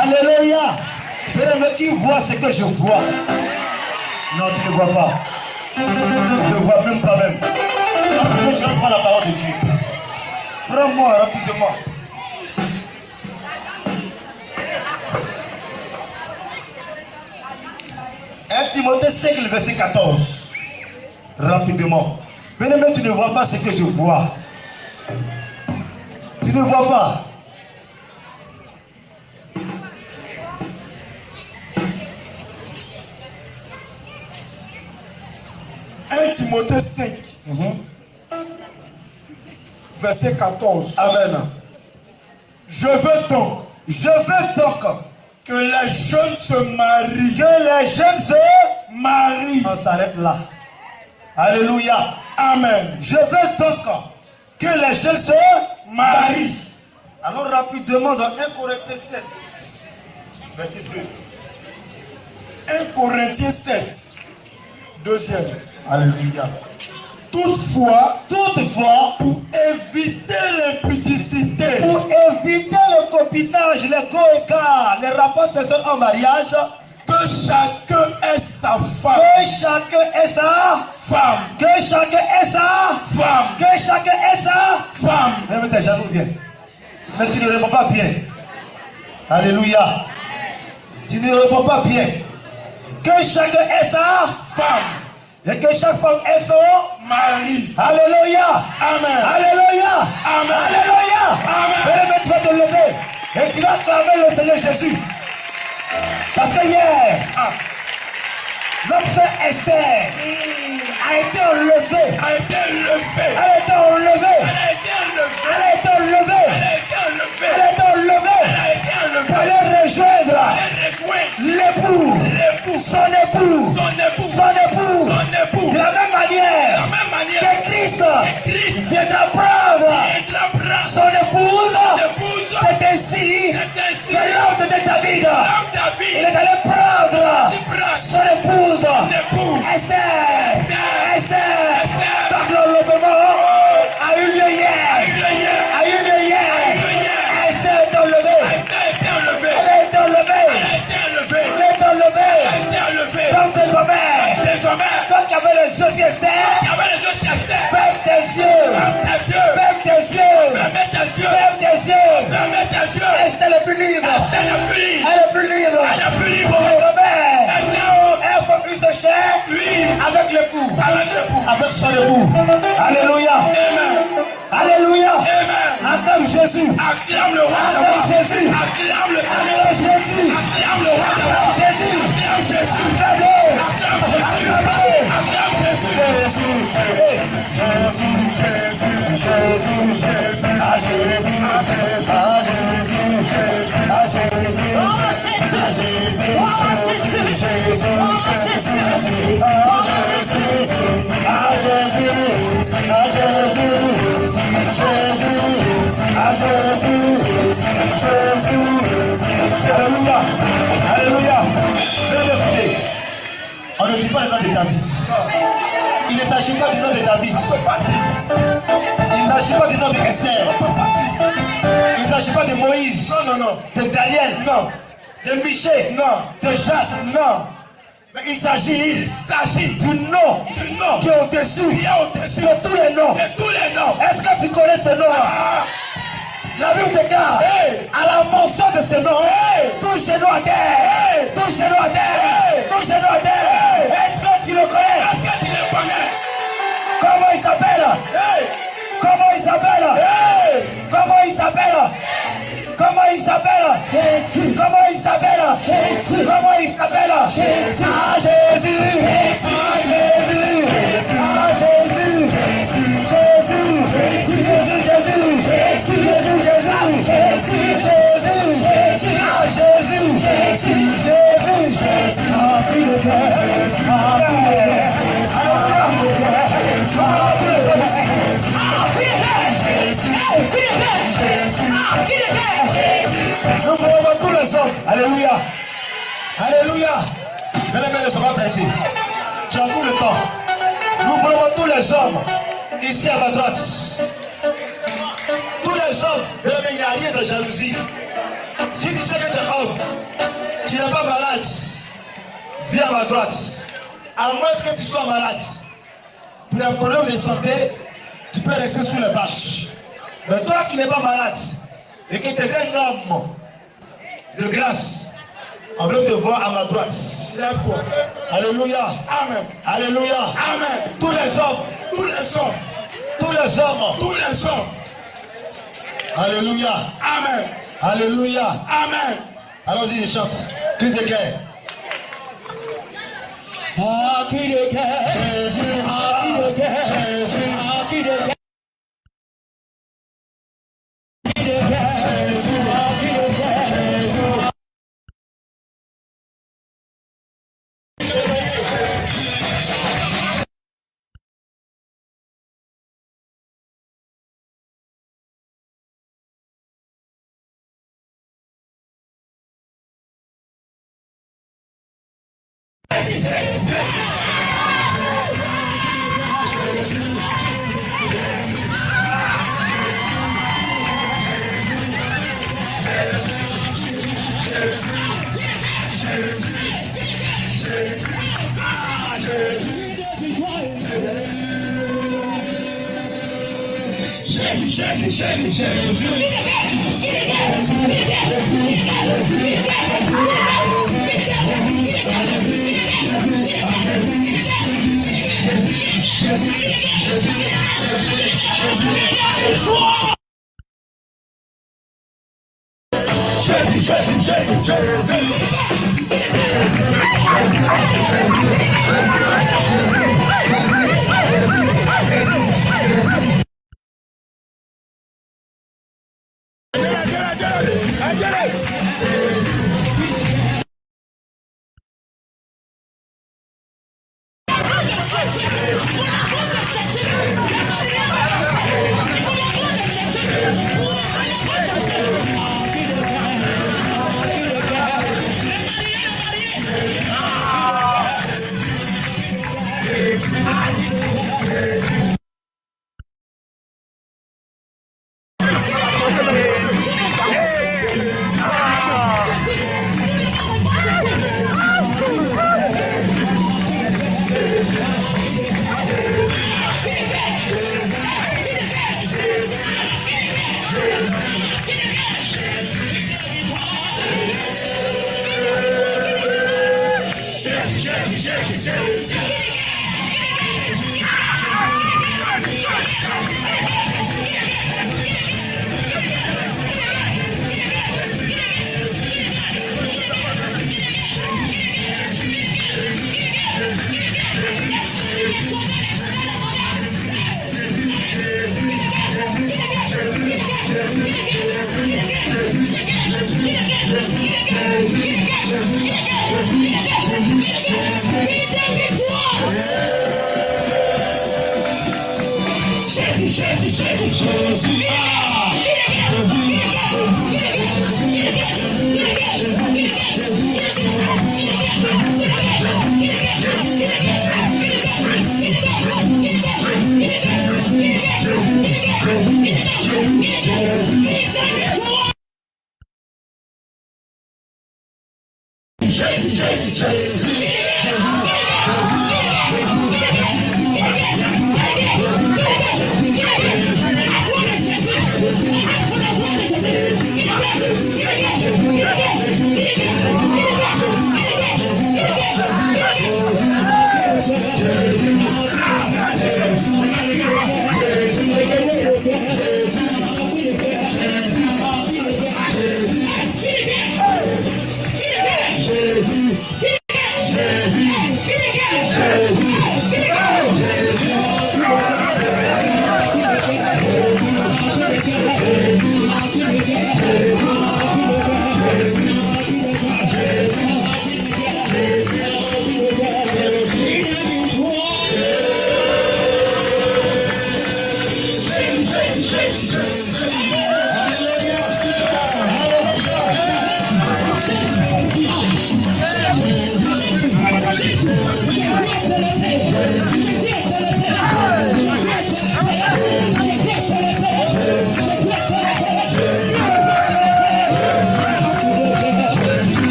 Alléluia. Bien-aimé, qui voit ce que je vois? Non, tu ne vois pas. Tu ne vois même pas même. Après, je vais prendre la parole de Dieu. Prends-moi rapidement. Timothée 5, le verset 14. Rapidement. Bien-aimé, tu ne vois pas ce que je vois. Tu ne vois pas. Timothée 5, verset 14. Amen. Je veux donc que les jeunes se marient. Que les jeunes se marient. On s'arrête là. Alléluia. Amen. Je veux donc que les jeunes se marient. Alors rapidement dans 1 Corinthiens 7, verset 2. 1 Corinthiens 7, deuxième. Alléluia. Toutefois, pour éviter l'impudicité, éviter le copinage, les go-écarts, les rapports sexuels en mariage, que chacun ait sa femme. Que chacun ait sa femme. Que chacun ait sa femme. Que chacun ait sa femme. Même tes jaloux bien. Mais tu ne réponds pas bien. Alléluia. Tu ne réponds pas bien. Que chacun ait sa femme. Et que chaque femme ait son mari. Alléluia. Amen. Alléluia. Amen. Alléluia. Amen. Mais tu vas te lever et tu vas acclamer le Seigneur Jésus. Parce que hier, notre sœur Esther a été enlevée. Elle a été enlevée. Pour aller rejoindre l'époux. Son époux. De la même manière que Christ viendra prendre son épouse. C'est ainsi que l'homme de David, il est allé prendre son épouse. Esther. Donc l'enlèvement a eu lieu hier. Esther est enlevée. Elle a été enlevée. Donc désormais, toi qui avais les yeux sur Esther, ferme tes yeux. Esther n'est plus libre. Elle est plus libre. Elle faut une chair avec l'époux. Avec son époux. Alléluia. Alléluia. Acclame Jésus. Acclame le roi de roi. Jésus. Acclame le Acclame Jésus. Acclame le roi de roi. Jésus. Acclame Jésus. Acclame Alléluia. On ne dit pas le nom de David. Il ne s'agit pas du nom de David. Il ne s'agit pas du nom de Esther. Il ne s'agit pas de Moïse. Non. De Daniel. Non. De Michel. Non. De Jacques. Non. Mais il s'agit du nom qui est au-dessus de tous les noms. Est-ce que tu connais ce nom? La Bible déclare, à la mention de ce nom, tout genou à terre, tout genou à terre, tout genou à terre. Est-ce que tu le connais? Comment il s'appelle? Comment il s'appelle? Comment il s'appelle? Comment il s'appelle? Jésus. Comment il s'appelle? Jésus. Comment il s'appelle? Jésus. Ah Jésus. Jésus. Ah Jésus. Jésus. Jésus. Jésus. Jésus. Jésus. Jésus. Jésus. Jésus. Ah Jésus. Jésus. Jésus. Jésus. Ah plus de paix. Ah plus de paix. Ah plus de paix. Ah plus de paix. Ah plus de paix. Nous voulons tous les hommes. Alléluia. Alléluia. Bien-aimés, ne sois pas pressés. Tu as tout le temps. Nous voulons tous les hommes ici à ma droite. Tous les hommes, bien-aimés, il n'y a rien de jalousie. Si tu sais que tu es homme, tu n'es pas malade, viens à ma droite. À moins que tu sois malade, pour un problème de santé, tu peux rester sous les bâches. Mais toi qui n'es pas malade et que tu es un homme de grâce, on veut te voir à ma droite. Lève-toi. Alléluia. Amen. Alléluia. Amen. Tous les hommes. Tous les hommes. Tous les hommes. Tous les hommes. Alléluia. Amen. Alléluia. Amen. Allons-y, les chante. Crise de cœur. Ah, cri de cœur. Ah, cri de cœur. Ah, cri de cœur. Cri de cœur. Ah, cri de cœur.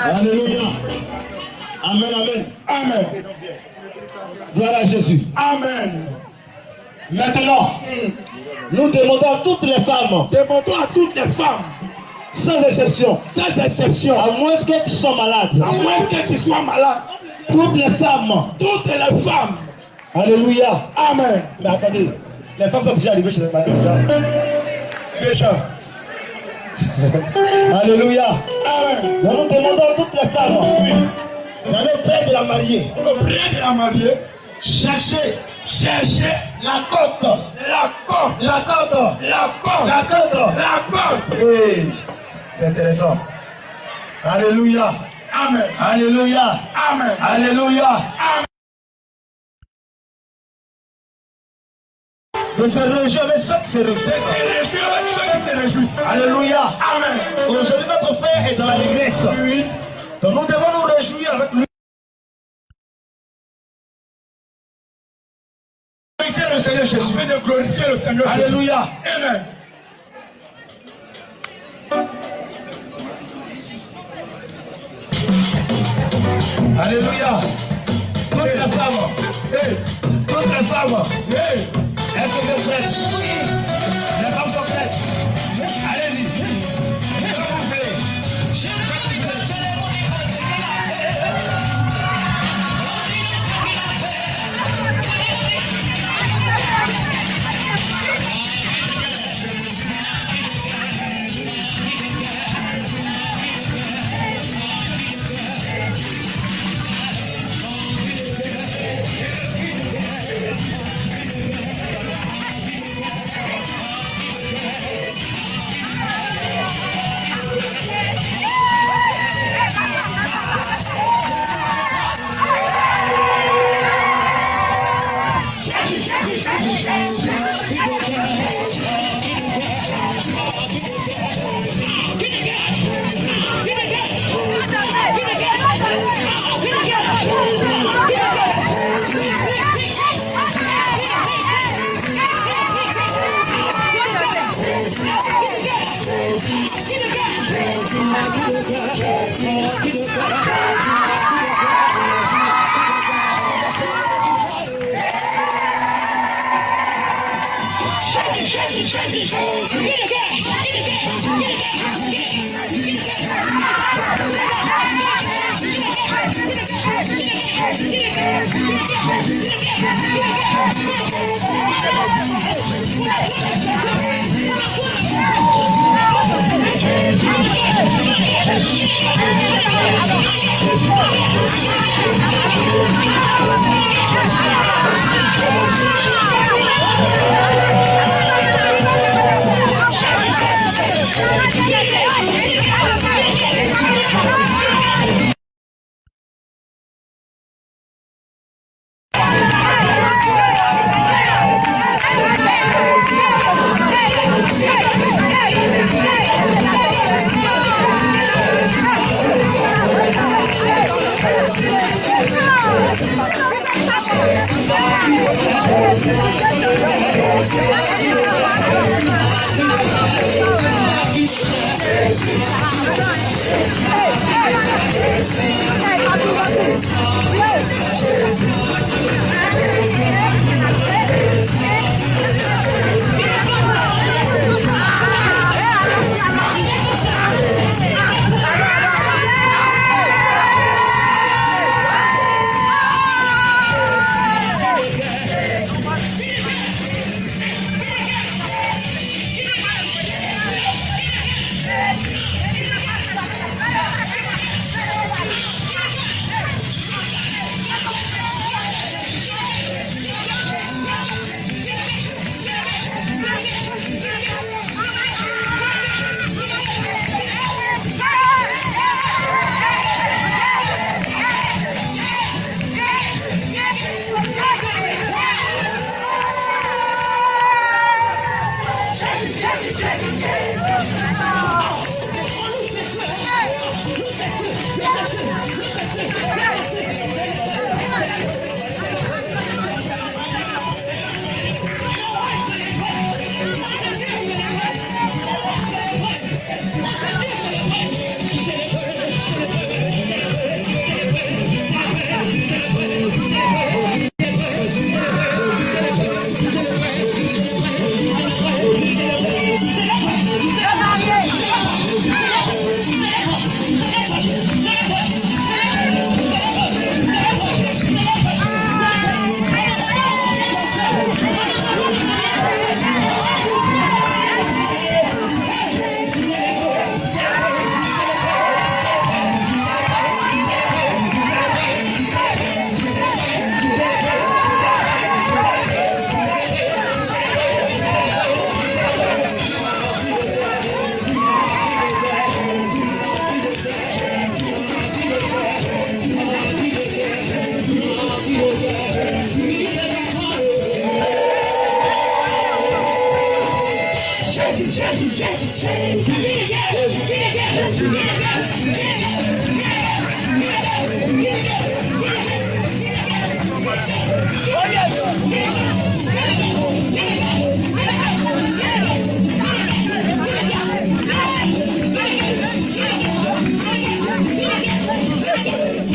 Alléluia. Amen, amen. Amen. Gloire à Jésus. Amen. Maintenant, nous demandons à toutes les femmes, Demandons à toutes les femmes, sans exception, à moins qu'elles soient malades, à moins qu'elles soient malades, toutes les femmes, Alléluia. Amen. Mais attendez, les femmes sont déjà arrivées chez les mariés déjà. Alléluia. Amen. Donc nous demandons à toutes les femmes, d'aller près de la mariée, Auprès de la mariée, chercher la côte, la corde, la côte, la corde, la côte. la corde. Oui, c'est intéressant. Alléluia. Amen. Alléluia. Amen. Alléluia. Amen. De se réjouir avec ceux qui se réjouissent. Alléluia. Amen. Aujourd'hui, notre frère est dans la négresse. Oui. Donc nous devons nous réjouir avec lui. Glorifier le Seigneur Jésus. Afin de glorifier le Seigneur Jésus. Alléluia. Amen. Alléluia. Toutes les femmes. Hey. Toutes les femmes. Hey. Est-ce que vous êtes prêtes? Les femmes sont prêtes. Allez-y. Comment vous faites?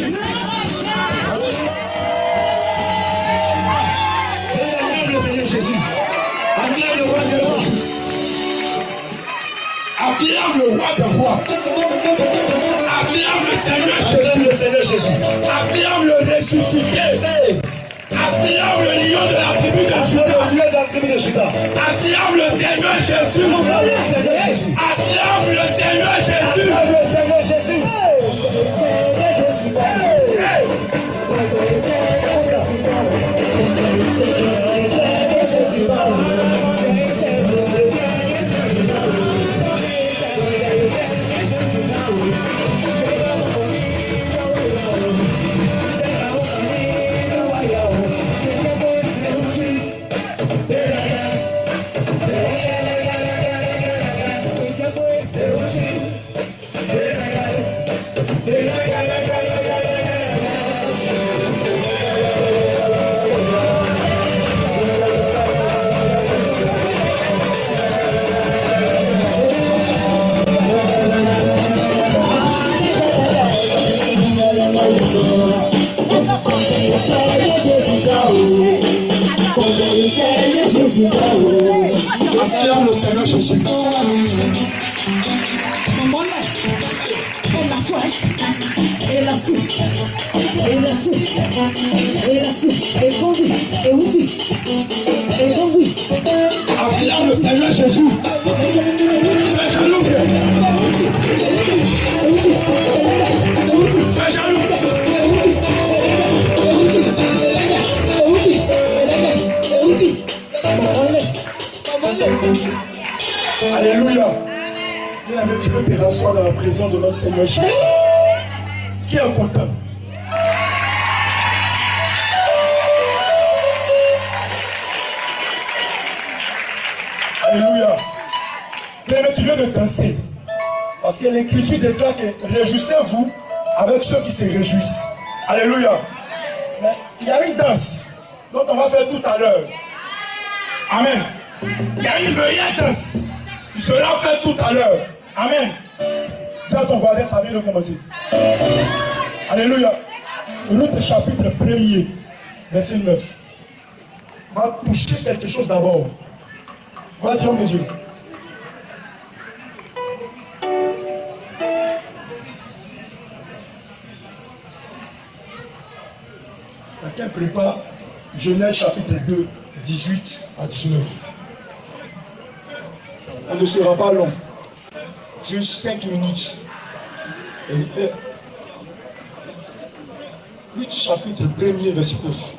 Acclame le Seigneur Jésus. Acclame le roi des rois. Acclame le roi des rois. Acclame le Seigneur Jésus. Acclame le ressuscité. Acclame le lion de la tribu de Juda. Acclame le Seigneur Jésus. Acclame le Seigneur Jésus. Acclame le Seigneur Jésus. Acclame le Seigneur Jésus. Fais jaloux. Fais jaloux. Alléluia. Bien aimé, tu peux te rasseoir dans la présence de notre Seigneur Jésus. Qui est content? Alléluia. Bien aimé, tu viens de danser. Parce que l'Écriture déclare que réjouissez-vous avec ceux qui se réjouissent. Alléluia. Mais il y a une danse dont on va faire tout à l'heure. Amen. Il y a une meilleure danse qui sera faite tout à l'heure. Amen. Dis à ton voisin, ça vient de commencer. Alléluia. Ruth chapitre 1er, verset 9. On va toucher quelque chose d'abord. Vas-y, homme de Dieu. Quelqu'un prépare Genèse chapitre 2, 18 à 19. On ne sera pas long. Juste 5 minutes. Ruth chapitre 1er, verset 9.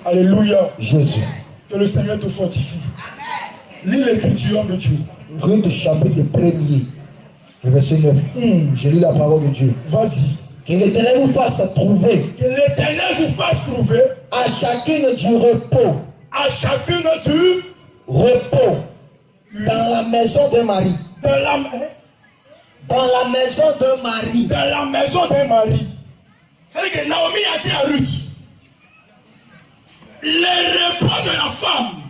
Alléluia. Jésus. Que le Seigneur te fortifie. Lis l'écriture de Dieu. Ruth chapitre 1er, verset 9. Je lis la parole de Dieu. Vas-y. Que l'Éternel vous fasse trouver. Que l'Éternel vous fasse trouver. À chacune du repos. À chacune du repos. Dans la maison de Marie. Dans la maison de Marie. Dans la maison de Marie. C'est-à-dire que Naomi a dit à Ruth. Le repos de la femme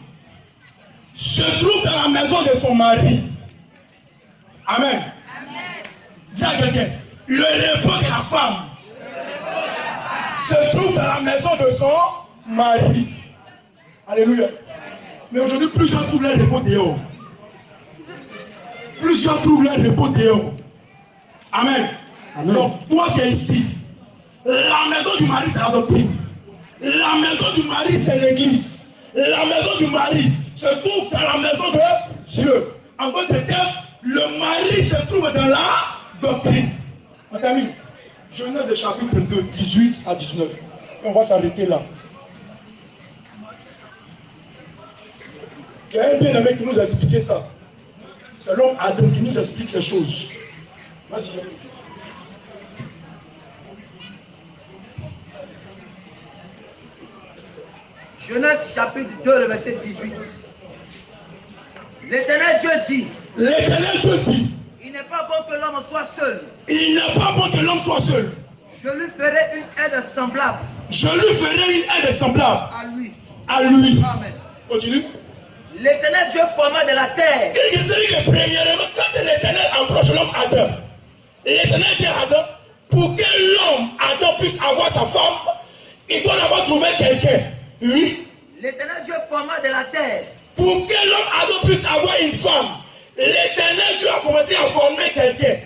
se trouve dans la maison de son mari. Amen. Amen. Dis à quelqu'un, le repos de la femme se trouve dans la maison de son mari. Alléluia. Mais aujourd'hui, plusieurs trouvent leur repos dehors. Plusieurs trouvent leur repos dehors. Amen. Amen. Donc, toi qui es ici, la maison du mari, c'est la doctrine. La maison du mari, c'est l'église. La maison du mari se trouve dans la maison de Dieu. En d'autres termes, le mari se trouve dans la doctrine. Mon ami, Genèse chapitre 2, 18 à 19. Et on va s'arrêter là. Il y a un bien-aimé qui nous a expliqué ça. C'est l'homme Adam qui nous explique ces choses. Vas-y. Genèse chapitre 2, le verset 18. L'Éternel Dieu dit. L'Éternel Dieu dit. Il n'est pas bon que l'homme soit seul. Il n'est pas bon que l'homme soit seul. Je lui ferai une aide semblable. Je lui ferai une aide semblable À lui. à lui. Amen. Continue. L'Éternel Dieu forma de la terre. Premièrement, quand l'Éternel approche l'homme Adam, l'Éternel dit à Adam, pour que l'homme Adam puisse avoir sa femme, il doit d'abord trouver quelqu'un. Oui. L'Éternel Dieu forma de la terre. Pour que l'homme Adam puisse avoir une femme, l'Éternel Dieu a commencé à former quelqu'un.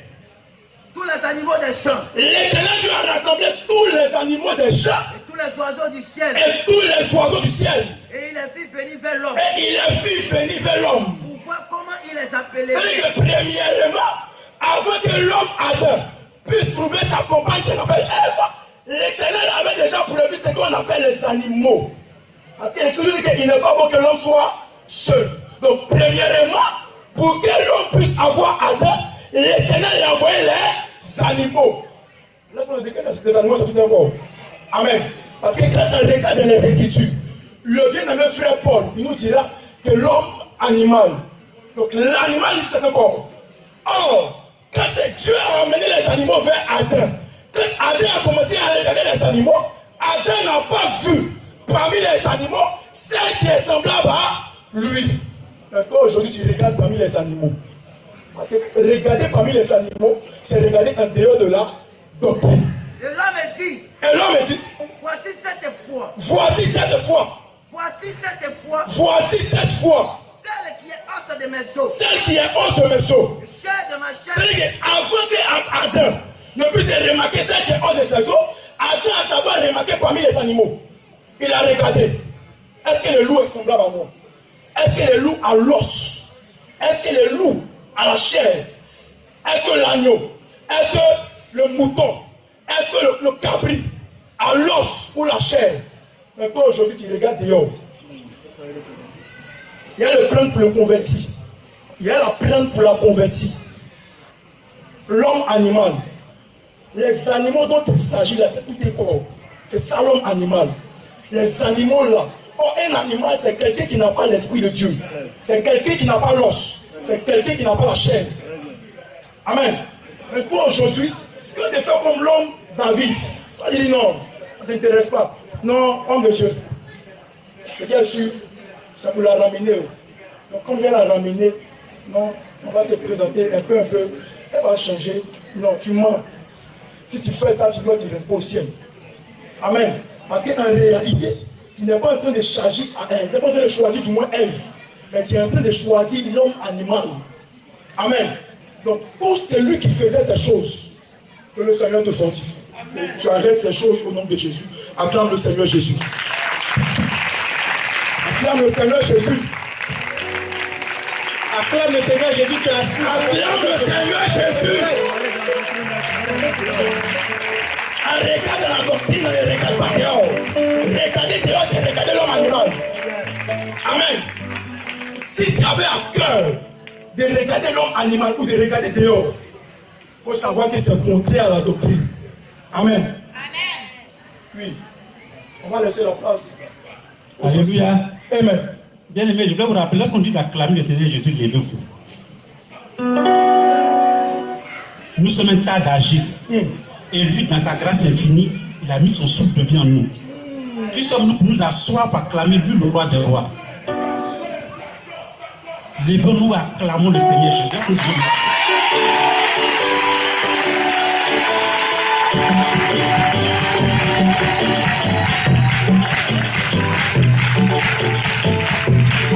Tous les animaux des champs. L'Éternel Dieu a rassemblé tous les animaux des champs. Et tous les oiseaux du ciel. Et tous les oiseaux du ciel. Et il les fit venir vers l'homme. Et il les fit venir vers l'homme. Pour voir comment il les appelait. C'est-à-dire que premièrement, avant que l'homme Adam puisse trouver sa compagne qu'on appelle Ève, l'Éternel avait déjà prévu ce qu'on appelle les animaux. Parce qu'il dit qu'il n'est pas bon que l'homme soit seul. Donc, premièrement, pour que l'homme puisse avoir Adam, l'Éternel a envoyé les animaux. Laisse-moi dire que les animaux sont tout d'accord. Amen. Parce que quand on regarde les Écritures, le bien-aimé frère Paul, il nous dira que l'homme animal. Donc, l'animal, c'est un corps. Or, quand Dieu a amené les animaux vers Adam, quand Adam a commencé à regarder les animaux, Adam n'a pas vu parmi les animaux celle qui est semblable à lui. Maintenant, aujourd'hui, tu regardes parmi les animaux. Parce que regarder parmi les animaux, c'est regarder en dehors de la doctrine. Et l'homme dit. Et l'homme dit. Voici cette fois. Voici cette fois. Voici cette fois. Voici cette fois. Celle qui est os de mes os. Celle qui est os de mes os. Chair de ma chair. C'est-à-dire qu'avant qu'Adam ne puisse remarquer celle qui est os de ses os, Adam a d'abord remarqué parmi les animaux. Il a regardé. Est-ce que le loup est semblable à moi? Est-ce que le loup a l'os? Est-ce que le loup a la chair? Est-ce que l'agneau? Est-ce que le mouton? Est-ce que le cabri a l'os ou la chair? Mais toi aujourd'hui tu regardes dehors. Il y a le plan pour le converti. Il y a la plante pour la convertie. L'homme animal. Les animaux dont il s'agit là, c'est tout des corps. C'est ça l'homme animal. Les animaux là. Oh, un animal, c'est quelqu'un qui n'a pas l'esprit de Dieu. C'est quelqu'un qui n'a pas l'os. C'est quelqu'un qui n'a pas la chair. Amen. Mais toi aujourd'hui, quand tu fais comme l'homme David, tu dis non, ça ne t'intéresse pas. Non, homme de Dieu. C'est bien sûr, ça pour la ramener. Donc comme elle l'a ramené, non, on va se présenter un peu, elle va changer. Non, tu mens. Si tu fais ça, tu dois te répondre au ciel. Amen. Parce qu'en réalité, tu n'es pas en train de choisir, tu n'es pas en train de choisir du moins Ève, mais tu es en train de choisir l'homme animal. Amen. Donc, pour celui qui faisait ces choses, que le Seigneur te fortifie. Et tu arrêtes ces choses au nom de Jésus. Acclame le Seigneur Jésus. Acclame le Seigneur Jésus. Acclame le Seigneur Jésus, tu as assis. Acclame le Seigneur Jésus. Regarde la doctrine, ne regarde pas dehors. Regarder dehors, c'est regarder l'homme animal. Amen. Si tu avais à cœur de regarder l'homme animal ou de regarder dehors, il faut savoir que c'est contraire à la doctrine. Amen. Amen. Oui. On va laisser la place. Alléluia. Amen. Bien aimé, je voulais vous rappeler, lorsqu'on dit d'acclamer le Seigneur Jésus, levez-vous. Nous sommes un tas d'agir. Et lui, dans sa grâce infinie, il a mis son souffle de vie en nous. Qui sommes-nous pour nous asseoir pour acclamer lui, le roi des rois? Levons-nous, acclamons le Seigneur Jésus.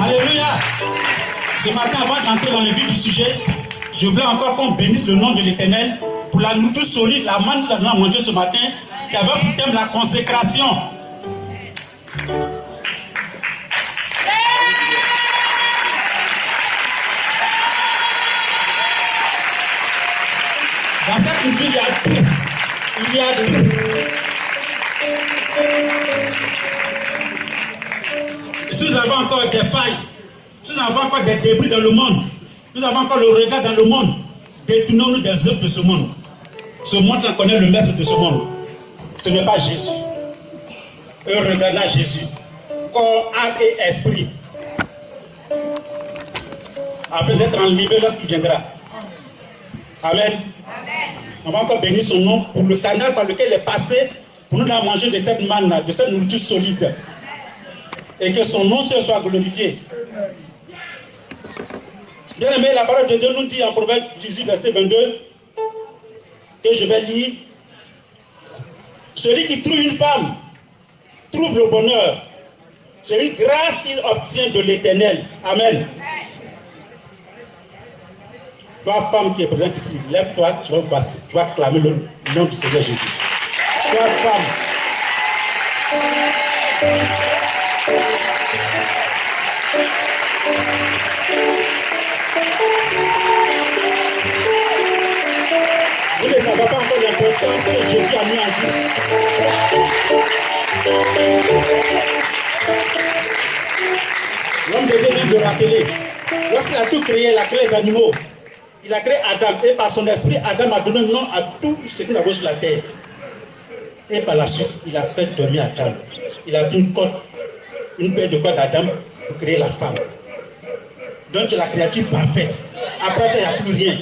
Alléluia. Ce matin, avant d'entrer dans le vif du sujet, je voulais encore qu'on bénisse le nom de l'Éternel pour la nourriture solide, la manne que nous avons mangée ce matin, qui avait pour thème la consécration. Dans cette vie, il y a tout. Il y a tout. Et si nous avons encore des failles, si nous avons encore des débris dans le monde, nous avons encore le regard dans le monde, détournons-nous des œuvres de ce monde. Ce monde-là connaît le maître de ce monde. Ce n'est pas Jésus. Et regardons Jésus, corps, âme et esprit, afin d'être enlevé lorsqu'il viendra. Amen. On va encore bénir son nom pour le canal par lequel il est passé pour nous manger de cette manne, de cette nourriture solide. Et que son nom soit glorifié. Bien aimé, la parole de Dieu nous dit en Proverbe 18, verset 22, que je vais lire. Celui qui trouve une femme trouve le bonheur. C'est une grâce qu'il obtient de l'Éternel. Amen. Toi, femme qui est présente ici, lève-toi, tu vas clamer le nom du Seigneur Jésus. Toi, femme. Vous ne savez pas encore l'importance que Jésus a mis en vous. L'homme de Dieu vient de rappeler. Lorsqu'il a tout créé, il a créé les animaux. Il a créé Adam. Et par son esprit, Adam a donné nom à tout ce qu'il a vu sur la terre. Et par la suite, il a fait dormir Adam. Il a mis une paire de cordes d'Adam pour créer la femme. Donc tu es la créature parfaite. Après, il n'y a plus rien.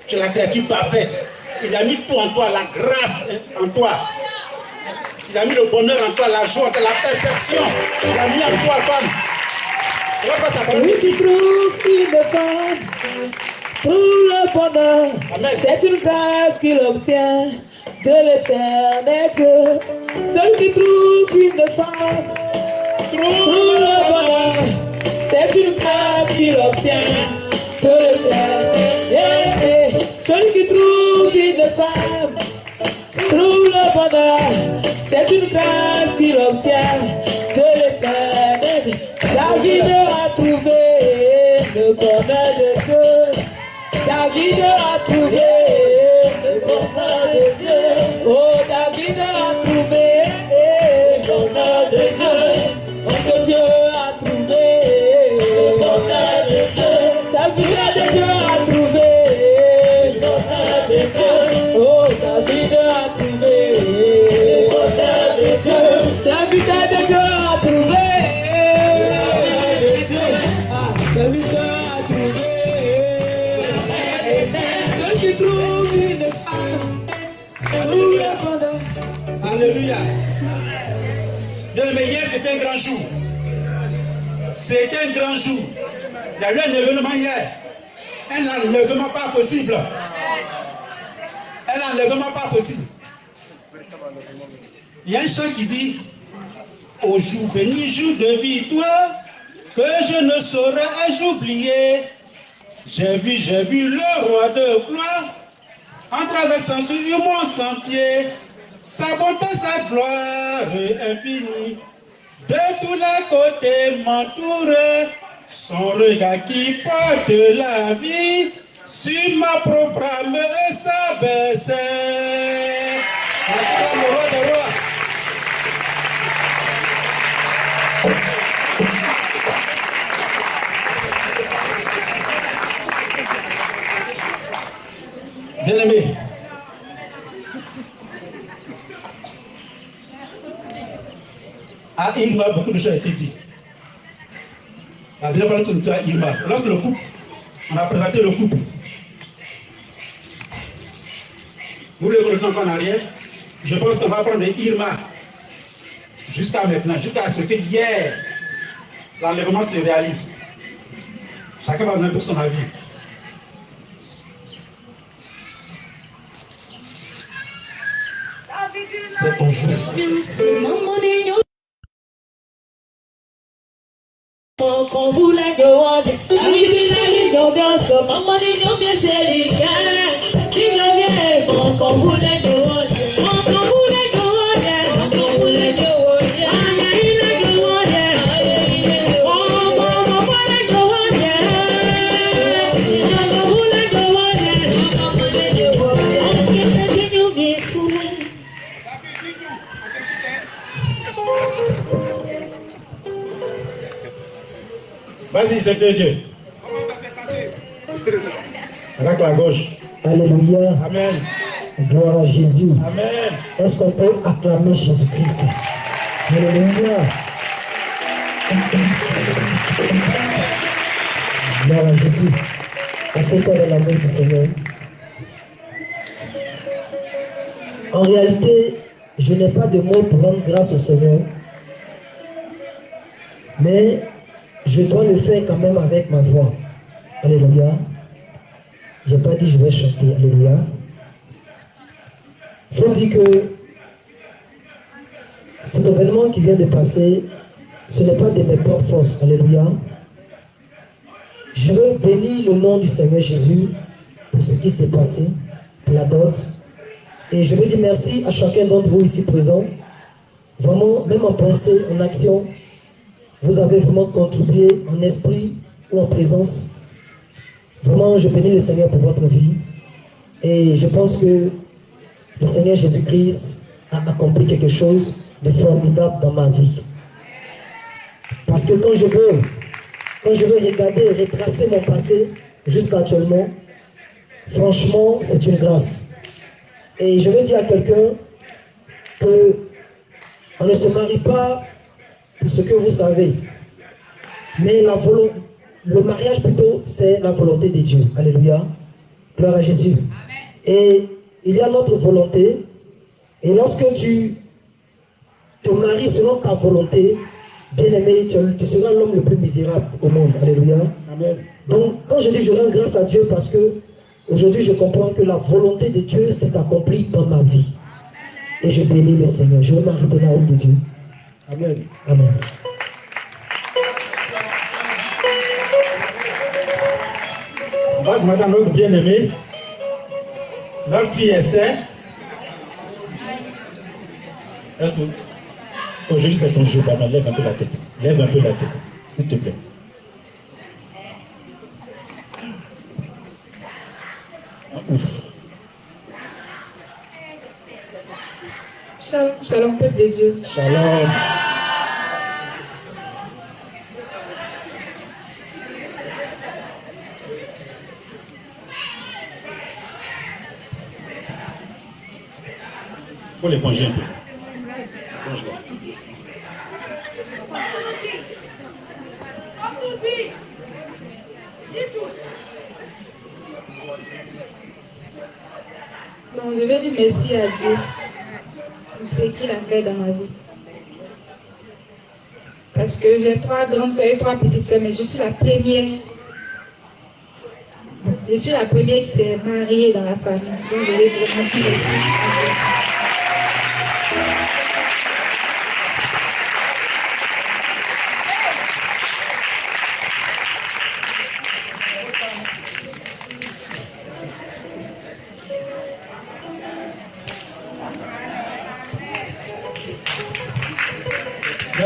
Tu es la créature parfaite. Il a mis tout en toi, la grâce en toi. Il a mis le bonheur en toi, la joie, la perfection. Il a mis en toi, femme. Celui qui trouve une femme trouve le bonheur. C'est une grâce qu'il obtient de l'Éternel Dieu. Celui qui trouve une femme trouve le bonheur. C'est une grâce qu'il obtient de l'Éternel. Celui qui trouve une femme trouve le bonheur. C'est une grâce qu'il obtient de l'Éternel. David a trouvé le bonheur de Dieu. David a trouvé le bonheur de Dieu. Oh, David a trouvé le bonheur de Dieu. Oh, Dieu a trouvé le bonheur de Dieu. Sa vie de Dieu a trouvé le bonheur de Dieu. Oh, David a trouvé le bonheur de Dieu. Sa vie de Dieu a trouvé. Celui qui a trouvé, celui qui trouve une femme, trouve le bonheur. Alléluia. Bien aimé, hier c'était un grand jour. C'était un grand jour. Il y a eu un événement hier. Un enlèvement pas possible. Un enlèvement pas possible. Il y a un chant qui dit: au jour béni, jour de victoire, que je ne saurais oublier. J'ai vu le roi de gloire en traversant sur mon sentier. Sa bonté, sa gloire infinie, de tous les côtés m'entoure. Son regard qui porte la vie sur ma propre âme s'abaisse. Acclame le roi des rois. Bien-aimé, à Irma, beaucoup de choses ont été dites. La dernière fois que nous étions à Irma, lorsque le couple, on a présenté le couple. Vous voulez que le temps en arrière? Je pense qu'on va prendre Irma jusqu'à maintenant, jusqu'à ce que hier, l'enlèvement se réalise. Chacun va donner pour son avis. C'est ton jour. Vas-y, c'est Dieu. Avec la gauche. Alléluia. Amen. Gloire à Jésus. Amen. Est-ce qu'on peut acclamer Jésus-Christ? Alléluia. Gloire à Jésus. Assez-toi de l'amour du Seigneur. En réalité, je n'ai pas de mots pour rendre grâce au Seigneur, mais je dois le faire quand même avec ma voix. Alléluia. Je n'ai pas dit je vais chanter. Alléluia. Il faut dire que cet événement qui vient de passer, ce n'est pas de mes propres forces. Alléluia. Je veux bénir le nom du Seigneur Jésus pour ce qui s'est passé, pour la dot. Et je veux dire merci à chacun d'entre vous ici présents. Vraiment, même en pensée, en action, vous avez vraiment contribué en esprit ou en présence. Vraiment, je bénis le Seigneur pour votre vie. Et je pense que le Seigneur Jésus-Christ a accompli quelque chose de formidable dans ma vie. Parce que quand je veux regarder et retracer mon passé jusqu'à actuellement, franchement, c'est une grâce. Et je veux dire à quelqu'un qu'on ne se marie pas pour ce que vous savez. Mais le mariage plutôt, c'est la volonté de Dieu. Alléluia. Gloire à Jésus. Et il y a notre volonté. Et lorsque tu te maries selon ta volonté, bien-aimé, tu seras l'homme le plus misérable au monde. Alléluia. Amen. Donc, quand je dis je rends grâce à Dieu, parce que aujourd'hui je comprends que la volonté de Dieu s'est accomplie dans ma vie. Et je bénis le Seigneur. Je vais m'arrêter là, homme de Dieu. Amen. Amen. On va demander à notre bien-aimé, notre fille Esther. Aujourd'hui c'est ton jour, pardon, lève un peu la tête. Lève un peu la tête, s'il te plaît. Ouf. Shalom, peuple de Dieu. Shalom. Il faut l'éponger un peu. Éponge-la. Bon, je vais dire merci à Dieu pour ce qu'il a fait dans ma vie. Parce que j'ai 3 grandes soeurs et 3 petites soeurs, mais je suis la première. Je suis la première qui s'est mariée dans la famille. Donc je vais vraiment dire merci à Dieu.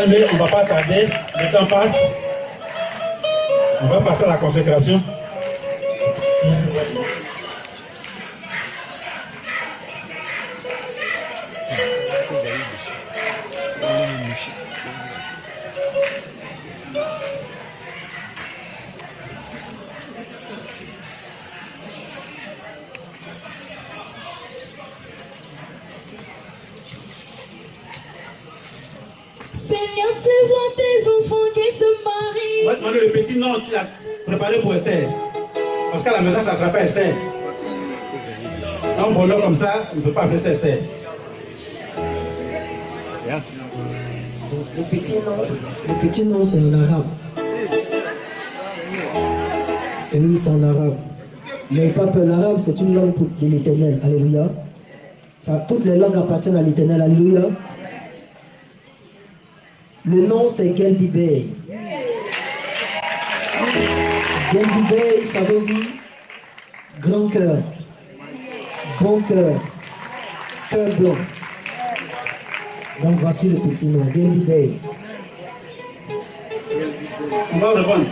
Mais on ne va pas tarder, le temps passe. On va passer à la consécration. Seigneur, tu vois tes enfants qui se marient. On va demander le petit nom qu'il a préparé pour Esther. Parce qu'à la maison, ça ne sera pas Esther. Un bonheur comme ça, on ne peut pas appeler ça Esther. Le petit nom, c'est en arabe. Et oui, c'est en arabe. Mais pas peur, l'arabe, c'est une langue de l'Éternel. Alléluia. Toutes les langues appartiennent à l'Éternel. Alléluia. Le nom, c'est Gelbibey. Gelbibey, ça veut dire grand cœur, bon cœur, cœur blanc. Donc voici le petit nom, Gelbibey. On va répondre.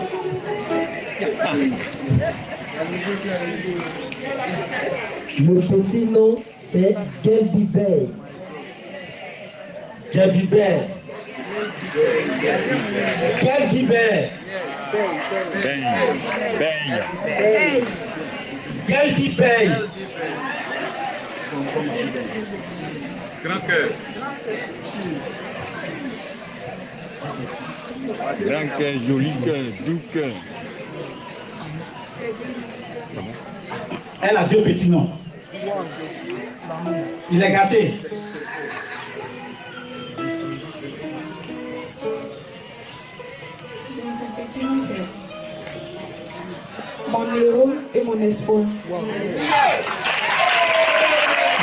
Le petit nom, c'est Gelbibey. Gelbibey. Gelbibey. Gelbibey. Grand cœur. Grand cœur, joli cœur, doux cœur. Elle a 2 petits noms. Il est gâté. Mon héros et mon espoir.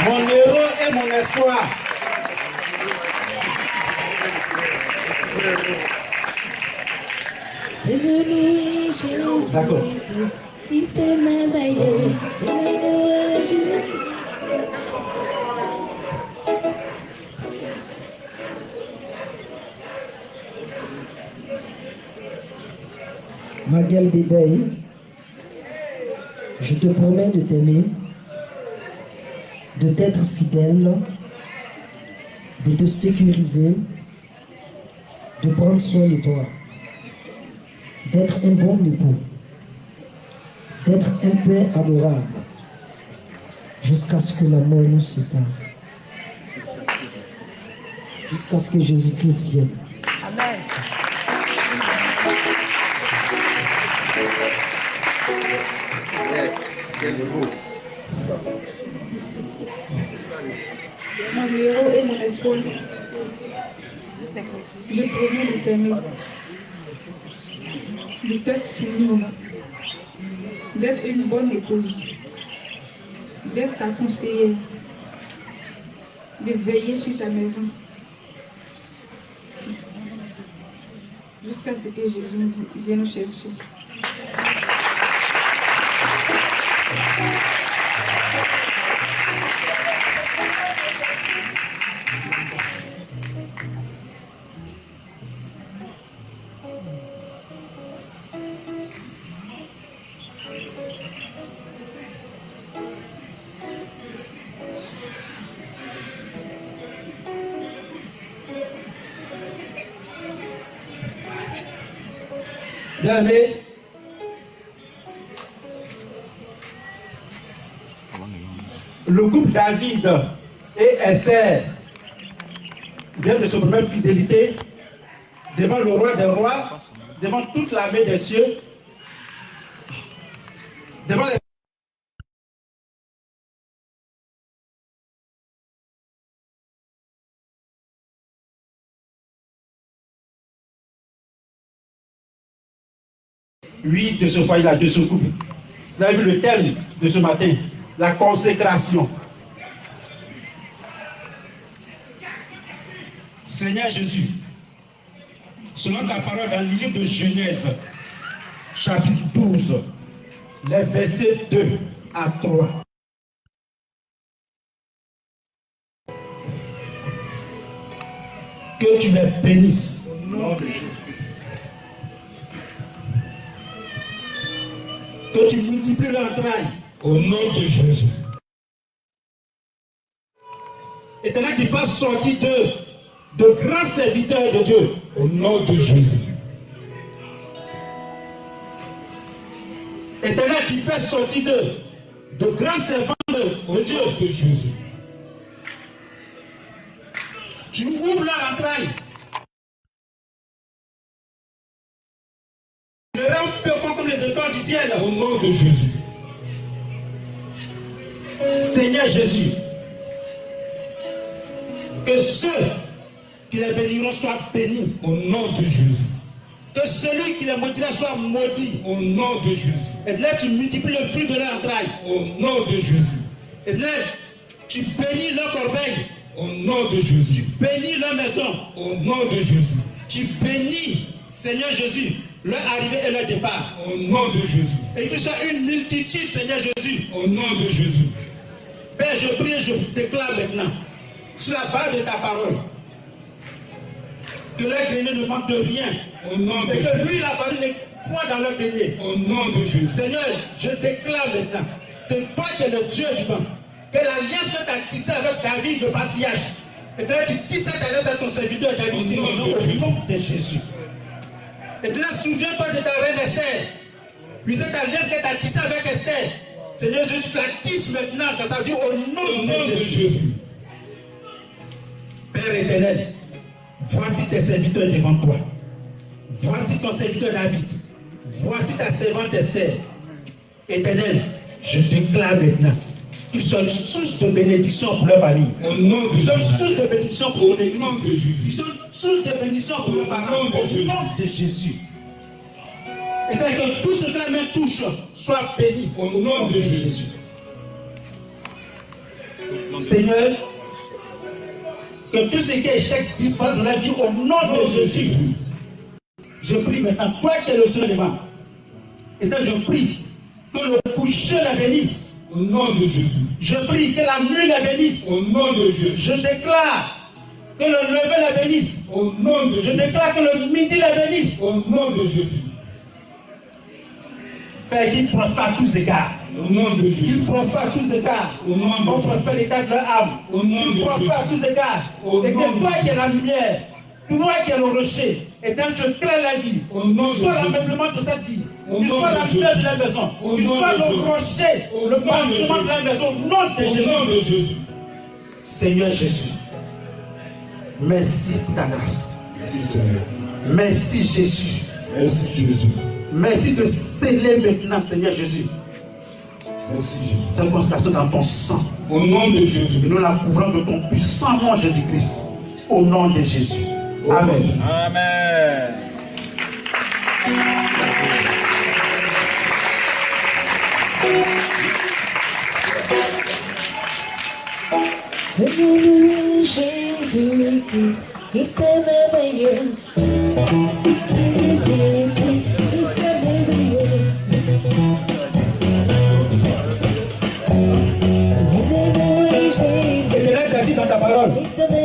Mon héros et mon espoir. D'accord. Christ est merveilleux. Magal Bébé, je te promets de t'aimer, de t'être fidèle, de te sécuriser, de prendre soin de toi, d'être un bon époux, d'être un père adorable, jusqu'à ce que la mort nous sépare, jusqu'à ce que Jésus-Christ vienne. Amen. Mon héros et mon espoir. Je promets de t'aimer, de t'être soumise, d'être une bonne épouse, d'être ta conseillère, de veiller sur ta maison, jusqu'à ce que Jésus vienne nous chercher. Bien-aimé, le couple David et Esther vient de se promettre fidélité devant le roi des rois, devant toute l'armée des cieux, devant les... Oui, de ce foyer-là, de ce couple. Vous avez vu le thème de ce matin, la consécration. Seigneur Jésus, selon ta parole dans le livre de Genèse, chapitre 12, les versets 2 à 3. Que tu les bénisses. Au nom de Jésus. Que tu multiplies l'entraille. Au nom de Jésus. Éternel, tu fasses sortir de grands serviteurs de Dieu. Au nom de Jésus. Éternel, tu fais sortir de grands servants de Dieu. Au nom de Jésus. Tu ouvres leur entraille. Le rend fécond comme les étoiles du ciel. Au nom de Jésus. Seigneur Jésus, que ceux qui les béniront soient bénis. Au nom de Jésus. Que celui qui les maudira soit maudit. Au nom de Jésus. Et là, tu multiplies le fruit de leur entraille. Au nom de Jésus. Et là, tu bénis leur corbeille. Au nom de Jésus. Tu bénis leur maison. Au nom de Jésus. Tu bénis, Seigneur Jésus, leur arrivée et leur départ. Au nom de Jésus. Et que ce soit une multitude, Seigneur Jésus. Au nom de Jésus. Père, je prie et je déclare maintenant, sur la base de ta parole, que leur grenier ne manque de rien. Au nom de Jésus. Et que lui, la parole n'est point dans leur grenier. Au nom de Jésus. Seigneur, je déclare maintenant que toi qui es le Dieu vivant, que l'alliance que tu as tissée avec David, le patriarche, et que tu tisses cette alliance avec ton serviteur David, ici, au nom de Jésus. Et là, souviens-toi de ta reine Esther. Puis cette alliance que tu as tissée avec Esther, Seigneur Jésus, tu la tisses maintenant dans sa vie au nom de Jésus. Père éternel, voici tes serviteurs devant toi. Voici ton serviteur David. Voici ta servante Esther. Éternel, je déclare maintenant qu'ils soient source de bénédiction pour leur famille. Qu'ils soient source de bénédiction pour l'église. Qu'ils soient source de bénédiction pour leurs parents. Au nom de Jésus. Et que tout ce que la main touche soit béni au nom de Jésus. Seigneur, que tout ce qui est échec disparaisse de la vie au nom de Jésus. Je prie maintenant, toi qui es le seul devant. Et je prie que le coucher la bénisse. Au nom de Jésus. Je prie que la nuit la bénisse. Au nom de Jésus. Je déclare que le lever la bénisse. Au nom de Jésus. Je déclare que le midi la bénisse. Au nom de Jésus. Fais qu'ils prospèrent à tous égards. Au nom de Jésus. Qu'ils prospèrent à tous égards. Au nom de Jésus. Prospère l'état de leur âme. Au nom de Jésus. Qu'ils prospèrent à tous égards. Et que toi qui es la lumière, toi qui es le rocher, et d'un je crée la vie. Tu sois l'ameublement de cette vie. Tu sois la lumière de la maison. Tu sois le rocher, le pansement de la maison. Au nom de Jésus. Seigneur Jésus, merci pour ta grâce. Merci Seigneur. Merci Jésus. Merci Jésus. Merci de sceller maintenant, Seigneur Jésus. Merci Jésus. Cette consécration dans ton sang. Au nom de Jésus. Et nous la couvrons de ton puissant nom, Jésus-Christ. Au nom de Jésus. Amen. Amen. Venez Jésus-Christ, Christ est merveilleux. Jésus-Christ, Christ est merveilleux. Venez Jésus. L'Éternel t'a dit dans ta parole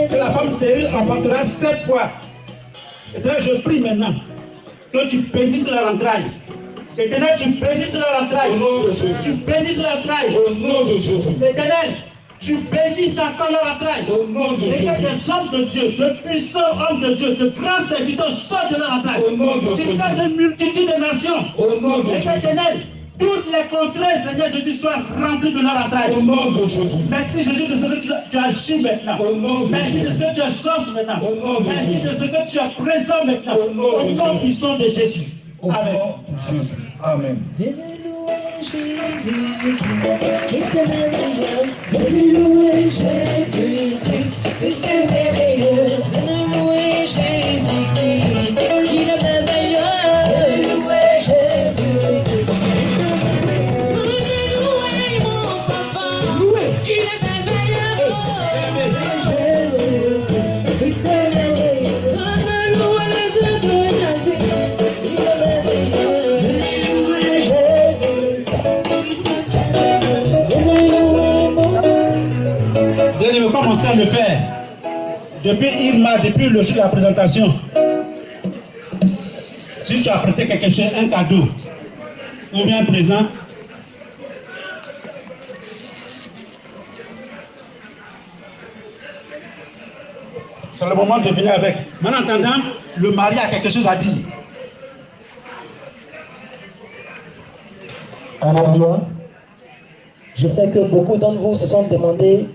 que la femme stérile enfantera 7 fois. Éternel, je prie maintenant que tu bénisses leur entraille. Éternel, tu bénisses leur entraille. Tu bénisses leur entraille. Au nom de Jésus. Éternel, tu bénisses encore leur entraille. Au nom de Et Jésus. que des hommes de Dieu, de puissants hommes de Dieu, de grands serviteurs sortent de leur entraille. Au nom de Tu Jésus. fais de multitudes de nations. Au nom de Et que, Jésus. Éternel, toutes les contrées, Seigneur Jésus, soient remplies de leur entraille. Au nom de Jésus. Merci Jésus de ce que tu agis maintenant. Au nom de Merci de Jésus. ce que tu exauces maintenant. Au nom de Merci Jésus. de ce que tu es présent maintenant. Au nom de Au nom Jésus. puissant de Jésus. Au Amen. nom de Jésus. Amen. Venez louer Jésus-Christ, Christ est merveilleux. Venez louer Jésus-Christ, Christ est merveilleux. Venez louer Jésus-Christ, il est merveilleux. Venez louer Jésus-Christ, Christ est merveilleux. Venez louer mon papa, il est merveilleux. Jésus-Christ, Christ est merveilleux. Venez louer le Dieu de la vie, il est merveilleux. Bien-aimé, commencez à le faire. Depuis Irma, depuis le jour de la présentation. Si tu as prêté quelque chose, un cadeau, ou bien un présent, c'est le moment de venir avec. Mais en attendant, le mari a quelque chose à dire. Alléluia. Je sais que beaucoup d'entre vous se sont demandé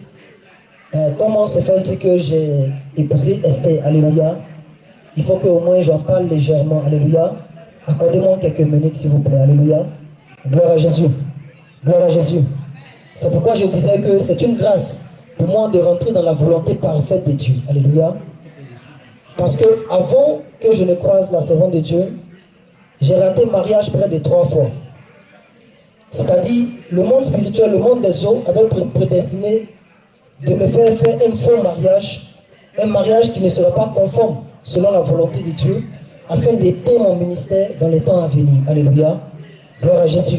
comment se fait-il que j'ai épousé Esther. Alléluia. Il faut qu'au moins j'en parle légèrement. Alléluia. Accordez-moi quelques minutes s'il vous plaît. Alléluia. Gloire à Jésus. Gloire à Jésus. C'est pourquoi je disais que c'est une grâce pour moi de rentrer dans la volonté parfaite de Dieu. Alléluia. Parce que avant que je ne croise la servante de Dieu, j'ai raté le mariage près de 3 fois. C'est-à-dire, le monde spirituel, le monde des eaux avait prédestiné de me faire un faux mariage, un mariage qui ne sera pas conforme selon la volonté de Dieu, afin d'éteindre mon ministère dans les temps à venir. Alléluia. Gloire à Jésus.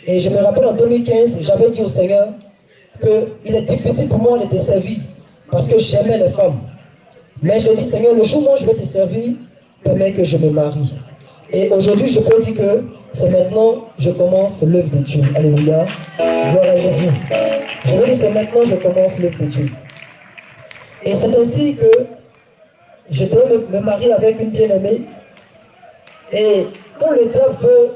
Et je me rappelle en 2015, j'avais dit au Seigneur qu'il est difficile pour moi de te servir parce que j'aimais les femmes. Mais je dis, Seigneur, le jour où je vais te servir, permets que je me marie. Et aujourd'hui, je peux dire que c'est maintenant que je commence l'œuvre de Dieu. Alléluia. Gloire à Jésus. Je veux dire, c'est maintenant que je commence l'œuvre de Dieu. Et c'est ainsi que je dois me marier avec une bien-aimée. Et quand le diable veut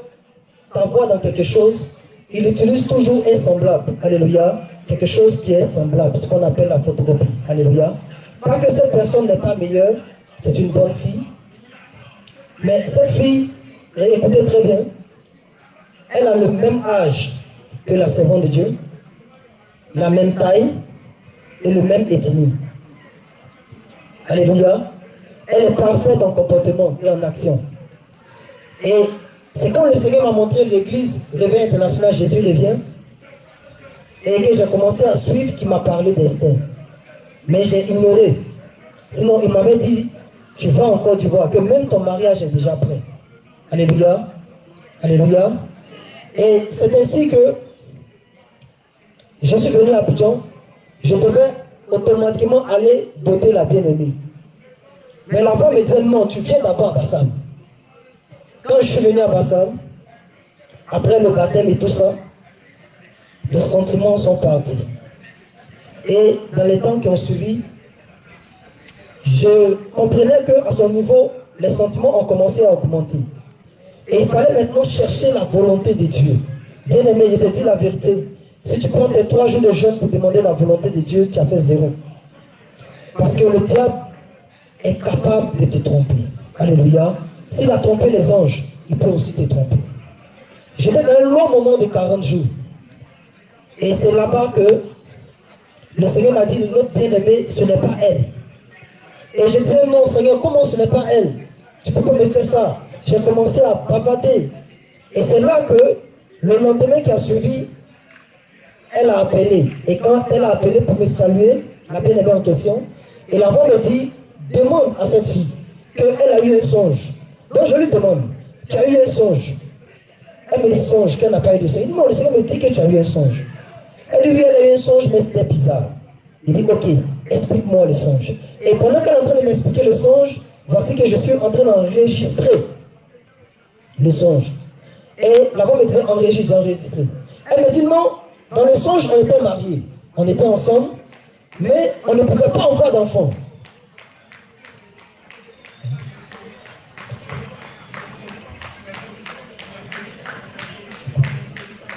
t'avoir dans quelque chose, il utilise toujours un semblable. Alléluia. Quelque chose qui est semblable, ce qu'on appelle la photocopie. Alléluia. Pas que cette personne n'est pas meilleure, c'est une bonne fille. Mais cette fille, écoutez très bien, elle a le même âge que la servante de Dieu. la même taille et le même ethnie. Alléluia. Elle est parfaite en comportement et en action. Et c'est quand le Seigneur m'a montré l'église Réveil International Jésus revient et que j'ai commencé à suivre qu'il m'a parlé d'Esther. Mais j'ai ignoré. Sinon, il m'avait dit, tu vas en Côte d'Ivoire, que même ton mariage est déjà prêt. Alléluia. Alléluia. Et c'est ainsi que je suis venu à Abidjan. Je devais automatiquement aller doter la bien-aimée. Mais la femme me disait, non, tu viens d'abord à Bassam. Quand je suis venu à Bassam, après le baptême et tout ça, les sentiments sont partis. Et dans les temps qui ont suivi, je comprenais qu'à son niveau, les sentiments ont commencé à augmenter. Et il fallait maintenant chercher la volonté de Dieu. Bien aimé, je te dis la vérité. Si tu prends tes 3 jours de jeûne pour demander la volonté de Dieu, tu as fait 0. Parce que le diable est capable de te tromper. Alléluia. S'il a trompé les anges, il peut aussi te tromper. J'étais dans un long moment de 40 jours. Et c'est là-bas que le Seigneur m'a dit, notre bien-aimée, ce n'est pas elle. Et je disais, non Seigneur, comment ce n'est pas elle? Tu ne peux pas me faire ça. J'ai commencé à bavarder. Et c'est là que, le lendemain qui a suivi, elle a appelé. Et quand elle a appelé pour me saluer, la bien-aimée en question, et la voix me dit, demande à cette fille qu'elle a eu un songe. Donc je lui demande, tu as eu un songe? Elle me dit songe, qu'elle n'a pas eu de songe. Il dit, non, le Seigneur me dit que tu as eu un songe. Elle dit, oui, elle a eu un songe, mais c'était bizarre. Il dit, ok, explique-moi le songe. Et pendant qu'elle est en train de m'expliquer le songe, voici que je suis en train d'enregistrer le songe. Et la voix me disait, enregistre, enregistrer. Elle me dit, non, dans le songe, on était mariés. On était ensemble, mais on ne pouvait pas avoir d'enfants.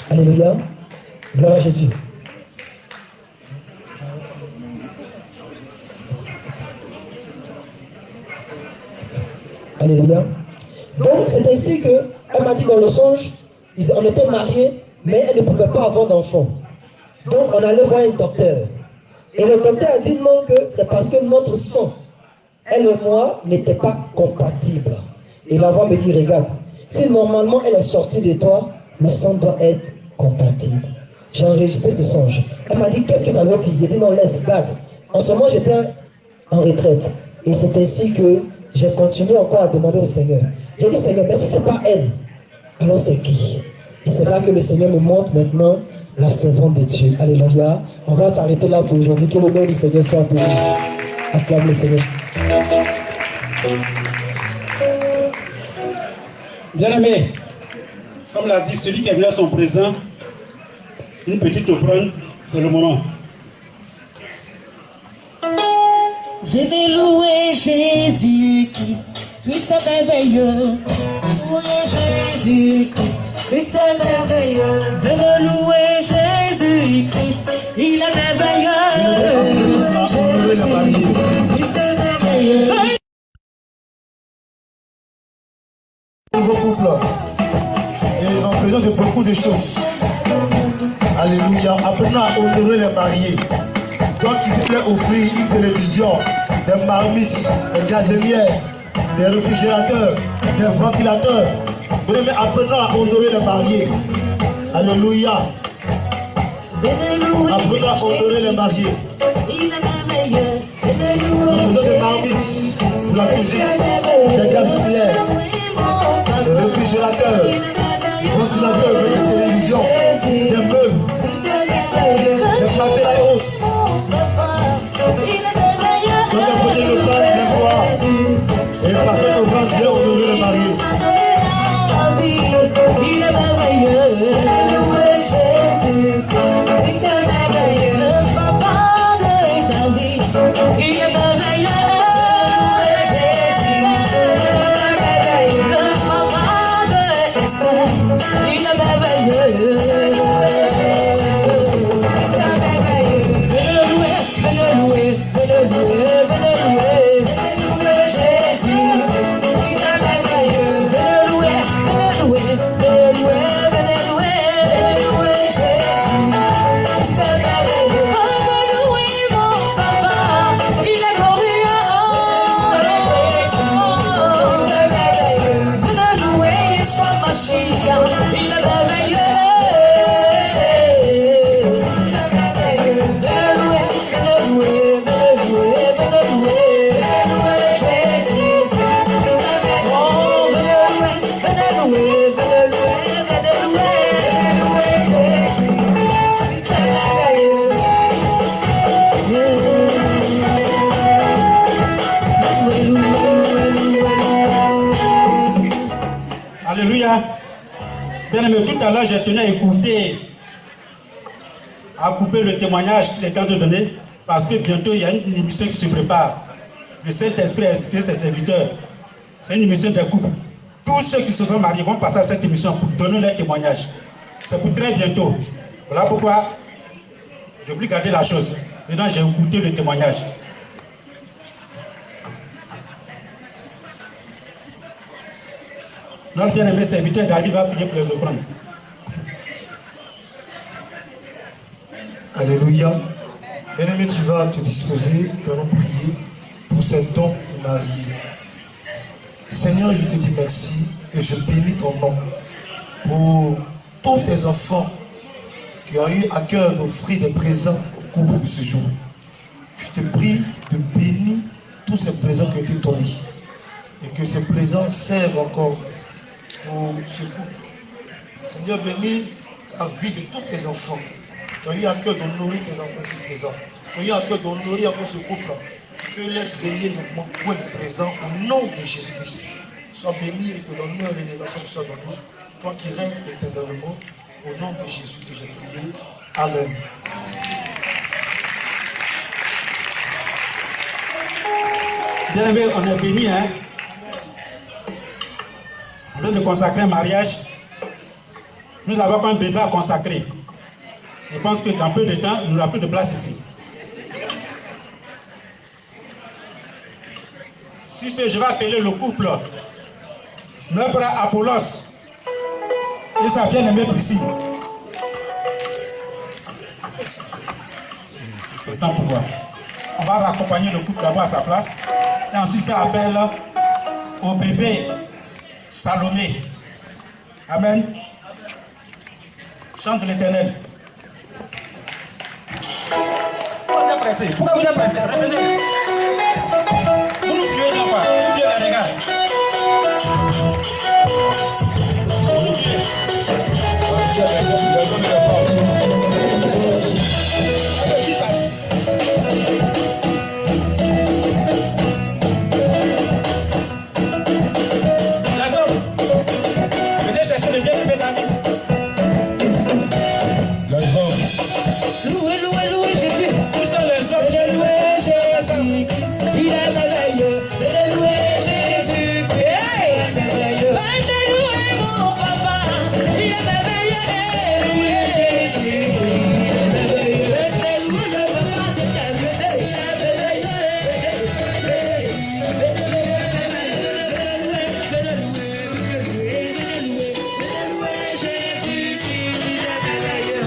Alléluia. Gloire à Jésus. Alléluia. Donc c'est ainsi qu'elle m'a dit dans le songe, on était mariés, mais elle ne pouvait pas avoir d'enfant. Donc on allait voir un docteur. Et le docteur a dit non, que c'est parce que notre sang, elle et moi, n'était pas compatibles. Et la voix me dit, regarde, si normalement elle est sortie de toi, le sang doit être compatible. J'ai enregistré ce songe. Elle m'a dit, qu'est-ce que ça veut dire? J'ai dit, non, laisse, garde. En ce moment, j'étais en retraite. Et c'est ainsi que j'ai continué encore à demander au Seigneur. J'ai dit, Seigneur, mais si ce n'est pas elle, alors c'est qui? Et c'est là que le Seigneur me montre maintenant la servante de Dieu. Alléluia. On va s'arrêter là pour aujourd'hui. Que le nom du Seigneur soit béni. Acclame le Seigneur. Bien-aimé, comme l'a dit celui qui a vu à son présent, une petite offrande, c'est le moment. Je vais louer Jésus-Christ, Christ est merveilleux. Louer Jésus-Christ, Christ est merveilleux. Je vais louer Jésus-Christ, il est merveilleux. Christ est merveilleux. Nouveau couple. Et en présence de beaucoup de choses. Alléluia. Apprenons à honorer les mariés. Toi qui voulais offrir une télévision, des marmites, des gazinières, des réfrigérateurs, des ventilateurs. Mais apprenons à honorer les mariés. Alléluia. Apprenons à honorer les mariés. Nous avons des marmites pour la cuisine, des gazinières, des réfrigérateurs, des ventilateurs, des télévisions, des meubles, des matériels autres. Quand on peut le prendre, les voir. Et parce que nous vient bien honorer les mariés. Il est merveilleux, Jésus, Christ est merveilleux, le papa de David. Il est merveilleux, Jésus, le papa de Esther. Il est merveilleux. Alléluia. Bien aimé, tout à l'heure, je tenais à écouter, à couper le témoignage qu'il est temps de donner, parce que bientôt, il y a une émission qui se prépare. Le Saint-Esprit a inspiré ses serviteurs. C'est une émission de couple. Tous ceux qui se sont mariés vont passer à cette émission pour donner leur témoignage. C'est pour très bientôt. Voilà pourquoi je voulais garder la chose. Maintenant, j'ai écouté le témoignage. Notre bien-aimé serviteur David va prier pour les offrandes. Alléluia. Bien-aimé, tu vas te disposer, nous allons prier pour cet don marié. Seigneur, je te dis merci et je bénis ton nom pour tous tes enfants qui ont eu à cœur d'offrir des présents au couple de ce jour. Je te prie de bénir tous ces présents qui ont été donnés et que ces présents servent encore pour ce couple. Seigneur, bénis la vie de tous tes enfants qui ont eu à cœur d'honorer tes enfants ici présents, qui ont eu à cœur d'honorer encore ce couple-là. Que les greniers ne manquent point de présent au nom de Jésus-Christ. Sois béni et que l'honneur et l'élévation soient donnés. Toi qui règnes éternellement, au nom de Jésus que j'ai prié. Amen. Bien aimé, on est béni, hein? On vient de consacrer un mariage. Nous avons un bébé à consacrer. Je pense que dans peu de temps, il n'y aura plus de place ici. Si je vais appeler le couple, notre frère Apollos et sa bien-aimée Priscille. Le temps pour voir. On va raccompagner le couple d'abord à sa place et ensuite faire appel au bébé Salomé. Amen. Chante l'Éternel. Pourquoi vous êtes pressé? Pourquoi vous êtes pressé? Revenez. Vous nous tuez non pas. Vous tuez les regards. Vous nous tuez. Les hommes, venez chercher le bien-aimé David. Les hommes. Louez, louez, louez Jésus. Où sont les hommes? Venez louer Jésus. Il est merveilleux. Venez louer Jésus. Hey! Venez louer mon papa. Il est merveilleux. Louez Jésus. Il est merveilleux. Venez louer le papa de Jésus. Il est merveilleux.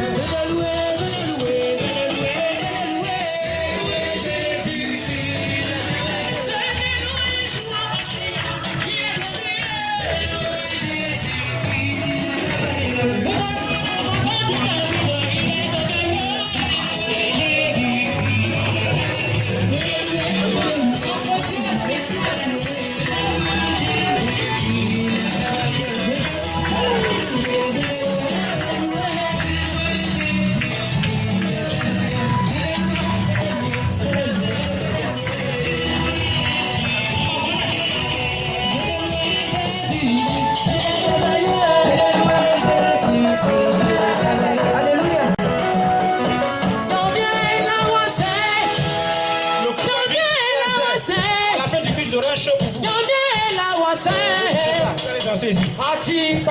Il y aura un show pour vous. Ati,